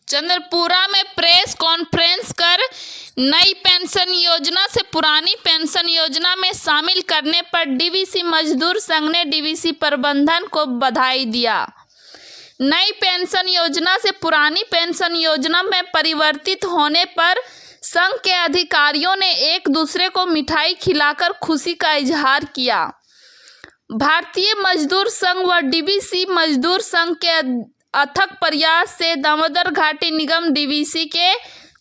चंद्रपुरा में press conference कर नई पेंशन योजना से पुरानी पेंशन योजना में शामिल करने पर डीवीसी मजदूर संघ ने डीवीसी प्रबंधन को बधाई दिया। नई पेंशन योजना से पुरानी पेंशन योजना में परिवर्तित होने पर संघ के अधिकारियों ने एक दूसरे को मिठाई खिलाकर खुशी का इजहार किया। भारतीय मजदूर संघ व डीवीसी मजदूर संघ के अथक प्रयास से दामोदर घाटी निगम डीवीसी के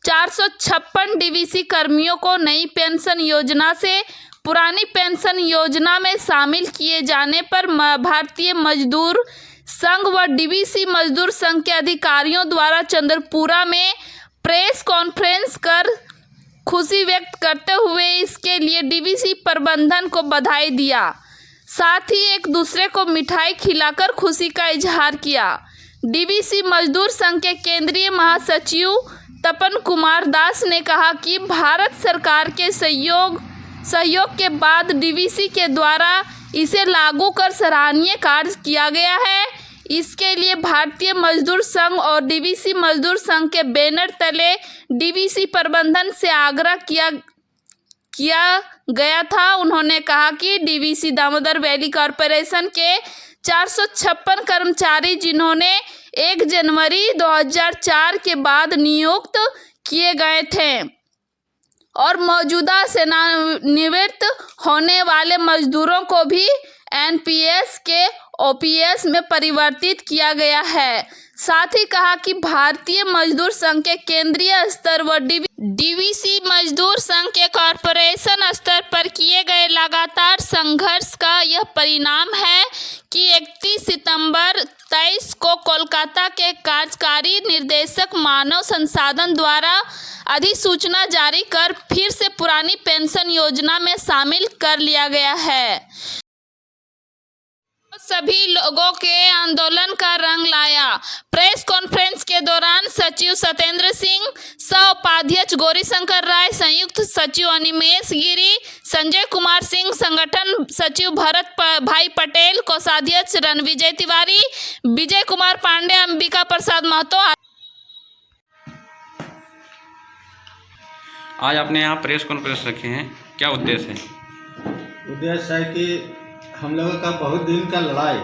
456 डीवीसी कर्मियों को नई पेंशन योजना से पुरानी पेंशन योजना में शामिल किए जाने पर भारतीय मजदूर संघ व डीवीसी मजदूर संघ के अधिकारियों द्वारा चंद्रपुरा में प्रेस कॉन्फ्रेंस कर खुशी व्यक्त करते हुए इसके लिए डीवीसी प्रबंधन को बधाई दिया। साथ ही एक दूसरे को मिठाई खिलाकर खुशी का इजहार किया। डीवीसी मजदूर संघ के केंद्रीय महासचिव तपन कुमार दास ने कहा कि भारत सरकार के सहयोग के बाद डीवीसी के द्वारा इसे लागू कर सराहनीय कार्य किया गया है। इसके लिए भारतीय मजदूर संघ और डीवीसी मजदूर संघ के बैनर तले डीवीसी प्रबंधन से आग्रह किया गया था। उन्होंने कहा कि डीवीसी दामोदर वैली कॉरपोरेशन के 456 कर्मचारी जिन्होंने 1 जनवरी 2004 के बाद नियुक्त किए गए थे और मौजूदा सेवानिवृत्त होने वाले मजदूरों को भी एनपीएस के ओपीएस में परिवर्तित किया गया है। साथ ही कहा कि भारतीय मजदूर संघ के केंद्रीय स्तर व डीवीसी मजदूर संघ के कॉरपोरेशन स्तर पर किए गए लगातार संघर्ष का यह परिणाम है कि 31 सितंबर 23 को कोलकाता के कार्यकारी निर्देशक मानव संसाधन द्वारा अधिसूचना जारी कर फिर से पुरानी पेंशन योजना में शामिल कर लिया गया है। सभी लोगों के आंदोलन का रंग लाया। प्रेस कॉन्फ्रेंस के दौरान सचिव सत्येंद्र सिंह, सह उपाध्यक्ष गौरीशंकर राय, संयुक्त सचिव अनिमेश गिरी, संजय कुमार सिंह, संगठन सचिव भरत भाई पटेल, कोषाध्यक्ष रणविजय तिवारी, विजय कुमार पांडे, अंबिका प्रसाद महतो। आज आपने यहाँ प्रेस कॉन्फ्रेंस रखे हैं, क्या उद्देश्य है? उद्देश्य है कि हम लोगों का बहुत दिन का लड़ाई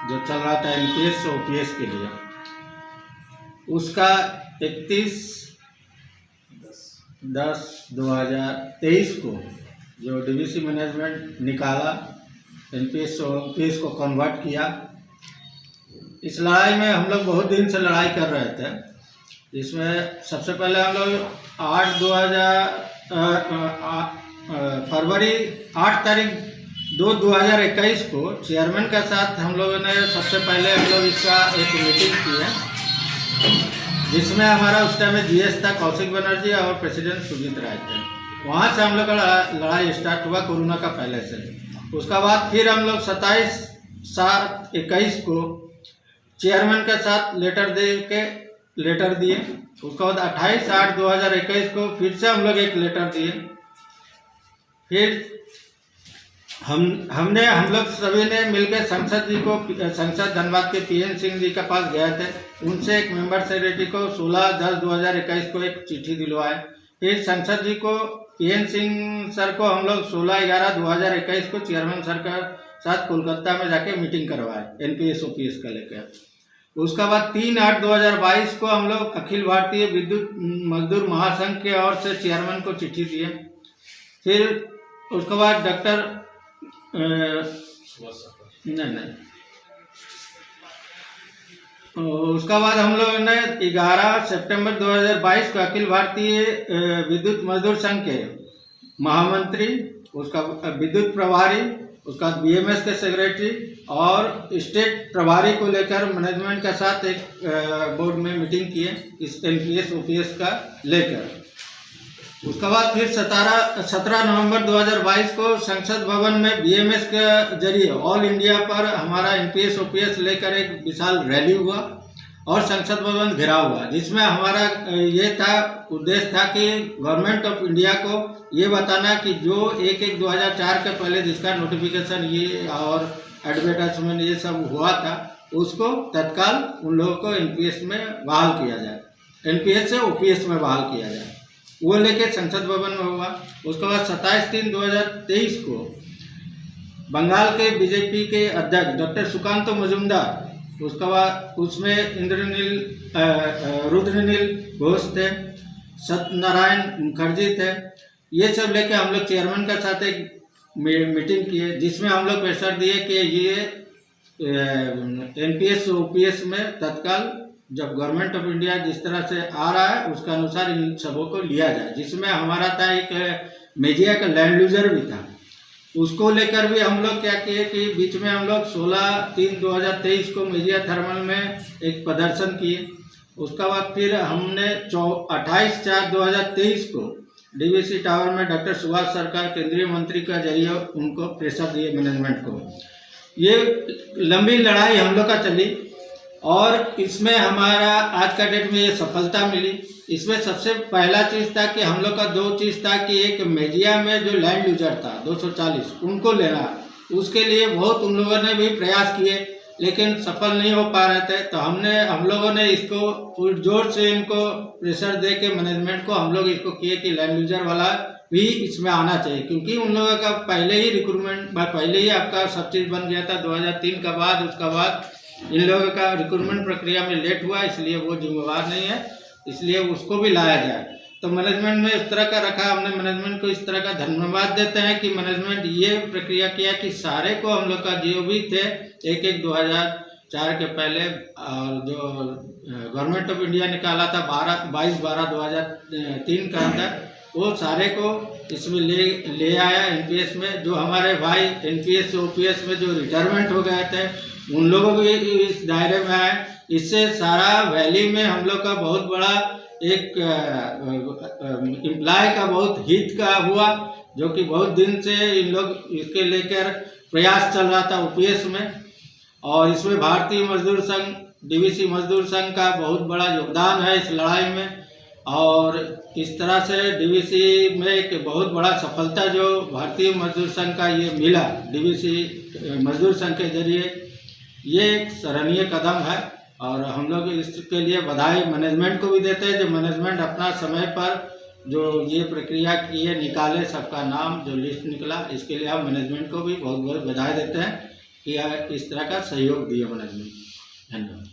जो चल रहा था एनपीएस से ओपीएस के लिए, उसका 31/10/2023 को जो डीवीसी मैनेजमेंट निकाला, एनपीएस से ओपीएस को कन्वर्ट किया। इस लड़ाई में हम लोग बहुत दिन से लड़ाई कर रहे थे। इसमें सबसे पहले हम लोग फरवरी 8 तारीख 2021 को चेयरमैन के साथ हम लोगों ने सबसे पहले हम लोग इसका एक मीटिंग की है, जिसमें हमारा उस टाइम में जीएस था कौशिक बनर्जी और प्रेसिडेंट सुजीत राय थे। वहाँ से हम लोग का लड़ाई स्टार्ट हुआ कोरोना का पहले से। उसका बाद फिर हम लोग 27/7/21 को चेयरमैन के साथ लेटर दिए। उसके बाद 28/8/2021 को फिर से हम लोग एक लेटर दिए। फिर हम लोग सभी ने मिलकर संसद धनबाद के पीएन सिंह जी के पास गए थे। उनसे एक मेंबर सेक्रेटरी को 16/10/2021 को एक चिट्ठी दिलवाए। फिर संसद जी को पीएन सिंह सर को हम लोग 16/11/2021 को चेयरमैन सर के साथ कोलकाता में जाके मीटिंग करवाए एनपीएस ओपीएस का लेकर। उसके बाद 3/8/2022 को हम लोग अखिल भारतीय विद्युत मजदूर महासंघ के ओर से चेयरमैन को चिट्ठी दिए। फिर उसके बाद उसका बाद हम लोगों ने 11 सितंबर 2022 को अखिल भारतीय विद्युत मजदूर संघ के महामंत्री, उसका विद्युत प्रभारी, उसका बीएमएस के सेक्रेटरी और स्टेट प्रभारी को लेकर मैनेजमेंट के साथ एक बोर्ड में मीटिंग किए इस एनपीएस ओपीएस का लेकर। उसके बाद फिर 17 नवंबर 2022 को संसद भवन में बीएमएस के जरिए ऑल इंडिया पर हमारा एनपीएस ओपीएस लेकर एक विशाल रैली हुआ और संसद भवन घेराव हुआ, जिसमें हमारा ये उद्देश्य था कि गवर्नमेंट ऑफ इंडिया को ये बताना कि जो 1/1/2004 के पहले जिसका नोटिफिकेशन ये और एडवर्टाइजमेंट ये सब हुआ था, उसको तत्काल उन लोगों को एनपीएस में बहाल किया जाए। एनपीएस से ओपीएस में बहाल किया जाए। वो लेके संसद भवन में हुआ। उसके बाद 27/3/2023 को बंगाल के बीजेपी के अध्यक्ष डॉक्टर सुकांतो मजूमदार, उसके बाद उसमें रुद्रनील घोष थे, सत्यनारायण मुखर्जी थे, ये सब लेके हम लोग चेयरमैन के साथ एक मीटिंग किए, जिसमें हम लोग प्रेशर दिए कि ये एनपीएस ओपीएस में तत्काल जब गवर्नमेंट ऑफ इंडिया जिस तरह से आ रहा है उसके अनुसार इन सबों को लिया जाए। जिसमें हमारा था एक मेजिया का लैंड यूजर भी था, उसको लेकर भी हम लोग क्या किए कि बीच में हम लोग 16/3/2023 को मेजिया थर्मल में एक प्रदर्शन किए। उसका बाद फिर हमने 28/4/2023 को डीवीसी टावर में डॉक्टर सुभाष सरकार केंद्रीय मंत्री का जरिए उनको प्रेशर दिए मैनेजमेंट को। ये लंबी लड़ाई हम लोग का चली और इसमें हमारा आज का डेट में ये सफलता मिली। इसमें सबसे पहला चीज़ था कि हम लोग का दो चीज़ था कि एक मेजिया में जो लैंड यूजर था 240 उनको लेना, उसके लिए बहुत उन लोगों ने भी प्रयास किए लेकिन सफल नहीं हो पा रहे थे। तो हम लोगों ने इसको पूरे जोर से इनको प्रेशर दे के मैनेजमेंट को हम लोग इसको किए कि लैंड यूजर वाला भी इसमें आना चाहिए, क्योंकि उन लोगों का पहले ही रिक्रूटमेंट पहले ही आपका सब चीज़ बन गया था 2003 का बाद। उसका बाद इन लोगों का रिक्रूटमेंट प्रक्रिया में लेट हुआ, इसलिए वो जिम्मेवार नहीं है, इसलिए उसको भी लाया जाए। तो मैनेजमेंट में इस तरह का रखा। हमने मैनेजमेंट को इस तरह का धन्यवाद देते हैं कि मैनेजमेंट ये प्रक्रिया किया कि सारे को हम लोग का जो भी थे 2004 के पहले और जो गवर्नमेंट ऑफ इंडिया निकाला था 22/12/2003 का अंदर, वो सारे को इसमें ले आया एनपीएस में। जो हमारे भाई एनपीएस ओपीएस में जो रिटायरमेंट हो गए थे उन लोगों को भी इस दायरे में आए। इससे सारा वैली में हम लोग का बहुत बड़ा एक एम्प्लॉय का बहुत हित का हुआ, जो कि बहुत दिन से इन लोग इसके लेकर प्रयास चल रहा था ओपीएस में। और इसमें भारतीय मजदूर संघ डीवीसी मजदूर संघ का बहुत बड़ा योगदान है इस लड़ाई में। और इस तरह से डीवीसी में एक बहुत बड़ा सफलता जो भारतीय मजदूर संघ का ये मिला डीवीसी मजदूर संघ के जरिए, ये एक सराहनीय कदम है। और हम लोग इसके लिए बधाई मैनेजमेंट को भी देते हैं, जो मैनेजमेंट अपना समय पर जो ये प्रक्रिया की है निकाले, सबका नाम जो लिस्ट निकला, इसके लिए हम मैनेजमेंट को भी बहुत बहुत बधाई देते हैं कि इस तरह का सहयोग दिया मैनेजमेंट। धन्यवाद।